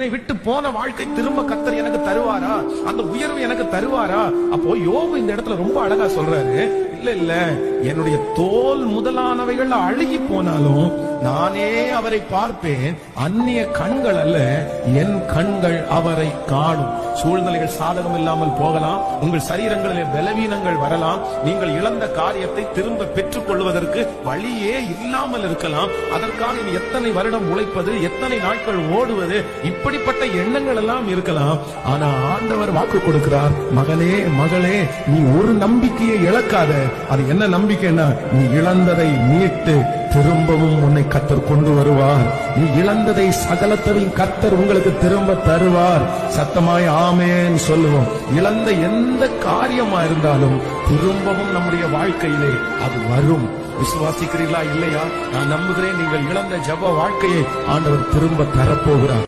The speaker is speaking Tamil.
விட்டு போன வாழ்க்கை திரும்ப கர்த்தர் எனக்கு தருவாரா? அந்த உயர்வு எனக்கு தருவாரா? அப்போ யோபு இந்த இடத்துல ரொம்ப அழகா சொல்றாரு, இல்ல என்னுடைய தோல் முதலானவைகள் அழுகி போனாலும் நானே அவரை பார்ப்பேன். அந்நிய கண்கள் அல்ல, என் கண்கள் அவரை காணும். சூழ்நிலைகள் சாதகம் இல்லாமல் போகலாம், உங்கள் சரீரங்களிலே பலவீனங்கள் வரலாம், நீங்கள் இழந்த காரியத்தை திரும்ப பெற்றுக் கொள்வதற்கு வழியே இல்லாமல் இருக்கலாம். அதற்காக எத்தனை வருடம் உழைப்பது, எத்தனை நாட்கள் ஓடுவது, இப்படிப்பட்ட எண்ணங்கள் எல்லாம் இருக்கலாம். ஆனா ஆண்டவர் வாக்கு கொடுக்கிறார், மகனே மகளே, நீ ஒரு நம்பிக்கையை இழக்காத. அது என்ன நம்பிக்கைன்னா, நீ இழந்ததை மீட்டு திரும்பவும் உன்னை கர்த்தர் கொண்டு வருவார். நீ இழந்ததை சகலத்தையும் கர்த்தர் உங்களுக்கு திரும்ப தருவார். சத்தமாய் ஆமென் சொல்லுவோம். இழந்த எந்த காரியமா இருந்தாலும் திரும்பவும் நம்முடைய வாழ்க்கையிலே அது வரும். விசுவாசிக்கிறீர்களா இல்லையா? நான் நம்புகிறேன், நீங்கள் இழந்த ஜெப வாழ்க்கையை ஆண்டவர் திரும்ப தரப்போகிறார்.